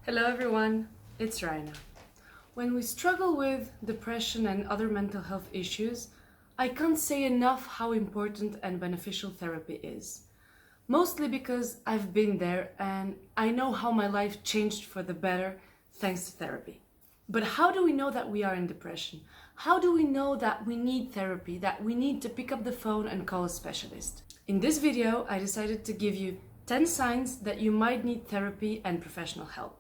Hello everyone, it's Rayna. When we struggle with depression and other mental health issues, I can't say enough how important and beneficial therapy is. Mostly because I've been there and I know how my life changed for the better thanks to therapy. But how do we know that we are in depression? How do we know that we need therapy, that we need to pick up the phone and call a specialist? In this video, I decided to give you 10 signs that you might need therapy and professional help.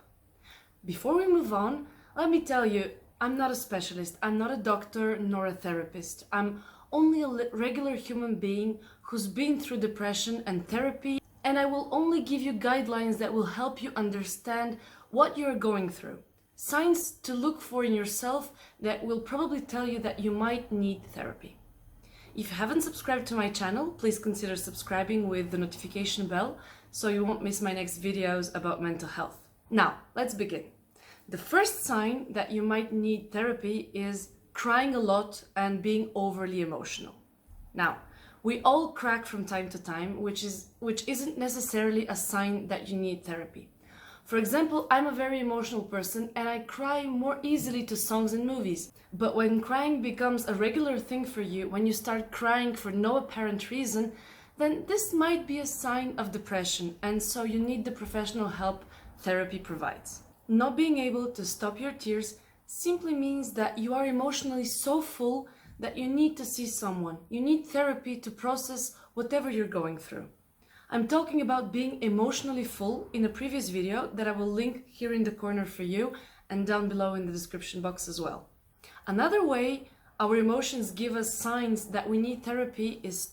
Before we move on, let me tell you, I'm not a specialist, I'm not a doctor nor a therapist. I'm only a regular human being who's been through depression and therapy, and I will only give you guidelines that will help you understand what you're going through. Signs to look for in yourself that will probably tell you that you might need therapy. If you haven't subscribed to my channel, please consider subscribing with the notification bell so you won't miss my next videos about mental health. Now, let's begin. The first sign that you might need therapy is crying a lot and being overly emotional. Now, we all crack from time to time, which isn't necessarily a sign that you need therapy. For example, I'm a very emotional person and I cry more easily to songs and movies. But when crying becomes a regular thing for you, when you start crying for no apparent reason, then this might be a sign of depression, and so you need the professional help therapy provides. Not being able to stop your tears simply means that you are emotionally so full that you need to see someone. You need therapy to process whatever you're going through. I'm talking about being emotionally full in a previous video that I will link here in the corner for you and down below in the description box as well. Another way our emotions give us signs that we need therapy is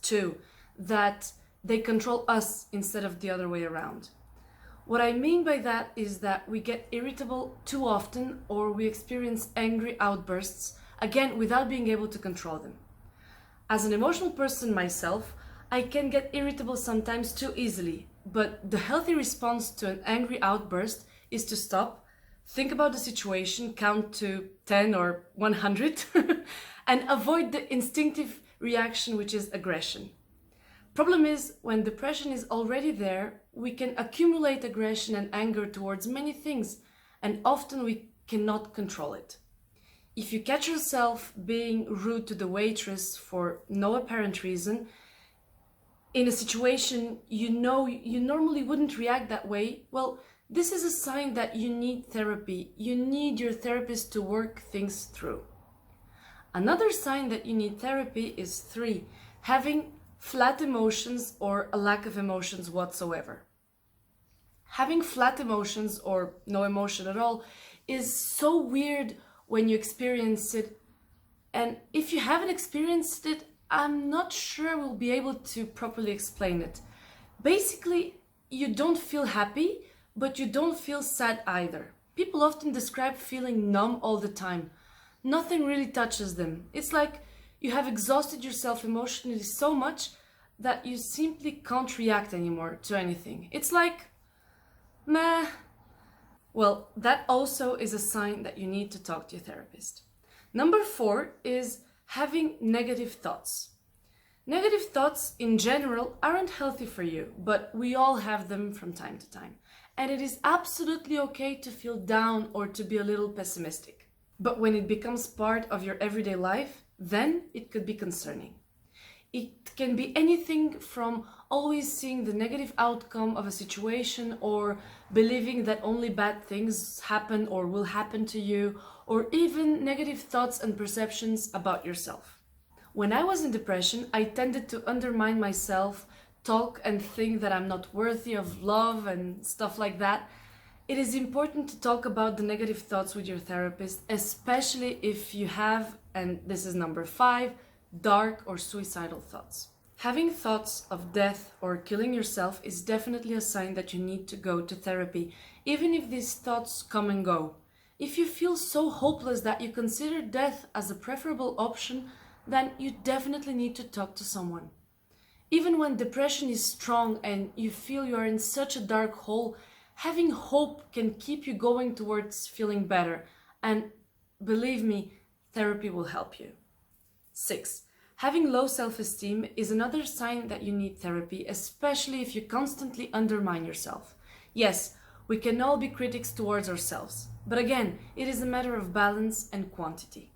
that they control us instead of the other way around. What I mean by that is that we get irritable too often, or we experience angry outbursts, again without being able to control them. As an emotional person myself, I can get irritable sometimes too easily, but the healthy response to an angry outburst is to stop, think about the situation, count to 10 or 100, and avoid the instinctive reaction, which is aggression. Problem is, when depression is already there, we can accumulate aggression and anger towards many things, and often we cannot control it. If you catch yourself being rude to the waitress for no apparent reason, in a situation you know you normally wouldn't react that way, well, this is a sign that you need therapy. You need your therapist to work things through. Another sign that you need therapy is 3, having flat emotions or a lack of emotions whatsoever. Having flat emotions or no emotion at all is so weird when you experience it, and if you haven't experienced it, I'm not sure we'll be able to properly explain it. Basically, you don't feel happy, but you don't feel sad either. People often describe feeling numb all the time. Nothing really touches them. It's like you have exhausted yourself emotionally so much that you simply can't react anymore to anything. It's like, meh. Well, that also is a sign that you need to talk to your therapist. Number 4 is having negative thoughts. Negative thoughts in general aren't healthy for you, but we all have them from time to time. And it is absolutely okay to feel down or to be a little pessimistic. But when it becomes part of your everyday life, then it could be concerning. It can be anything from always seeing the negative outcome of a situation, or believing that only bad things happen or will happen to you, or even negative thoughts and perceptions about yourself. When I was in depression, I tended to undermine myself, talk and think that I'm not worthy of love and stuff like that. It is important to talk about the negative thoughts with your therapist, especially if you have, and this is number 5, dark or suicidal thoughts. Having thoughts of death or killing yourself is definitely a sign that you need to go to therapy, even if these thoughts come and go. If you feel so hopeless that you consider death as a preferable option, then you definitely need to talk to someone. Even when depression is strong and you feel you are in such a dark hole, having hope can keep you going towards feeling better. And believe me, therapy will help you. 6. Having low self-esteem is another sign that you need therapy, especially if you constantly undermine yourself. Yes, We can all be critics towards ourselves, but again, it is a matter of balance and quantity.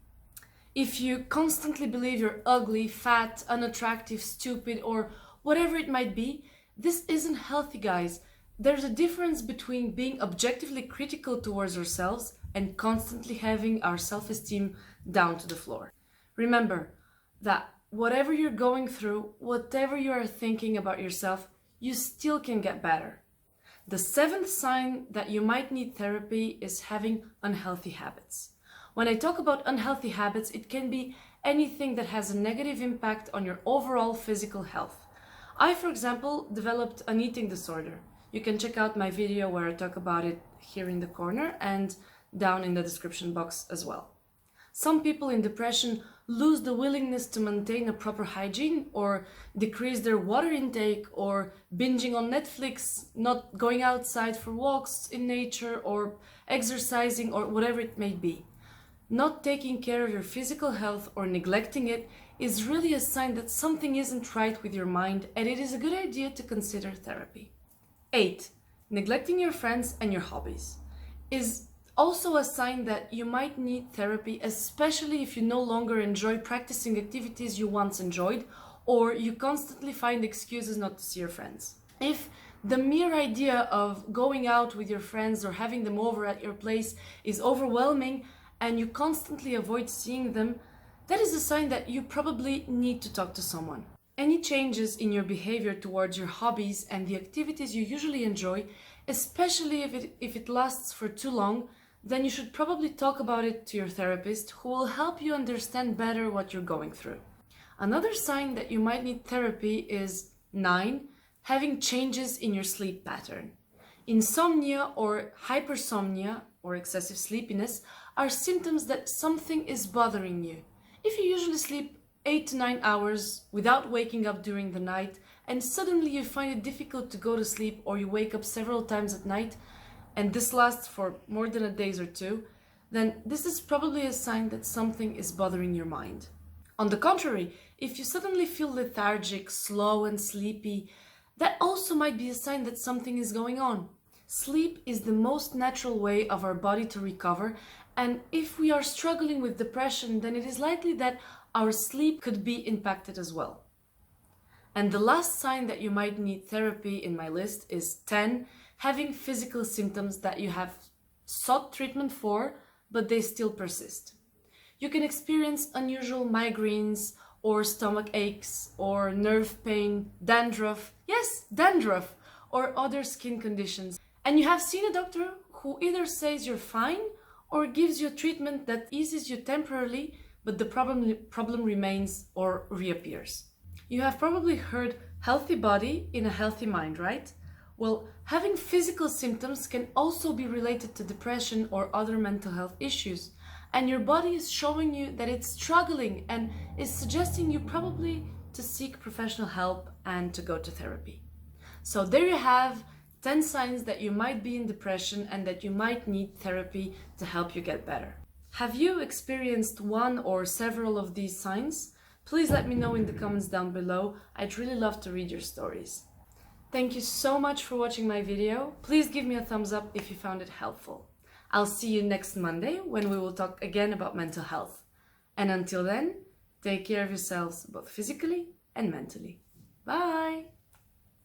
If you constantly believe you're ugly, fat, unattractive, stupid, or whatever it might be, this isn't healthy, guys. There's a difference between being objectively critical towards ourselves and constantly having our self-esteem down to the floor. Remember that whatever you're going through, whatever you are thinking about yourself, you still can get better. The seventh sign that you might need therapy is having unhealthy habits. When I talk about unhealthy habits, it can be anything that has a negative impact on your overall physical health. I, for example, developed an eating disorder. You can check out my video where I talk about it here in the corner and down in the description box as well. Some people in depression lose the willingness to maintain a proper hygiene or decrease their water intake or binging on Netflix, not going outside for walks in nature or exercising or whatever it may be. Not taking care of your physical health or neglecting it is really a sign that something isn't right with your mind, and it is a good idea to consider therapy. 8. Neglecting your friends and your hobbies is also a sign that you might need therapy, especially if you no longer enjoy practicing activities you once enjoyed, or you constantly find excuses not to see your friends. If the mere idea of going out with your friends or having them over at your place is overwhelming, and you constantly avoid seeing them, that is a sign that you probably need to talk to someone. Any changes in your behavior towards your hobbies and the activities you usually enjoy, especially if it lasts for too long, then you should probably talk about it to your therapist, who will help you understand better what you're going through. Another sign that you might need therapy is 9. Having changes in your sleep pattern. Insomnia or hypersomnia or excessive sleepiness are symptoms that something is bothering you. If you usually sleep 8 to 9 hours without waking up during the night, and suddenly you find it difficult to go to sleep, or you wake up several times at night, and this lasts for more than a day or two, then this is probably a sign that something is bothering your mind. On the contrary, if you suddenly feel lethargic, slow and sleepy, that also might be a sign that something is going on. Sleep is the most natural way of our body to recover, and if we are struggling with depression, then it is likely that our sleep could be impacted as well. And the last sign that you might need therapy in my list is 10, having physical symptoms that you have sought treatment for, but they still persist. You can experience unusual migraines or stomach aches or nerve pain, dandruff, yes, dandruff, or other skin conditions. And you have seen a doctor who either says you're fine or gives you a treatment that eases you temporarily, but the problem remains or reappears. You have probably heard healthy body in a healthy mind, right? Well, having physical symptoms can also be related to depression or other mental health issues, and your body is showing you that it's struggling and is suggesting you probably to seek professional help and to go to therapy. So there you have 10 signs that you might be in depression and that you might need therapy to help you get better. Have you experienced one or several of these signs? Please let me know in the comments down below. I'd really love to read your stories. Thank you so much for watching my video. Please give me a thumbs up if you found it helpful. I'll see you next Monday when we will talk again about mental health. And until then, take care of yourselves both physically and mentally. Bye!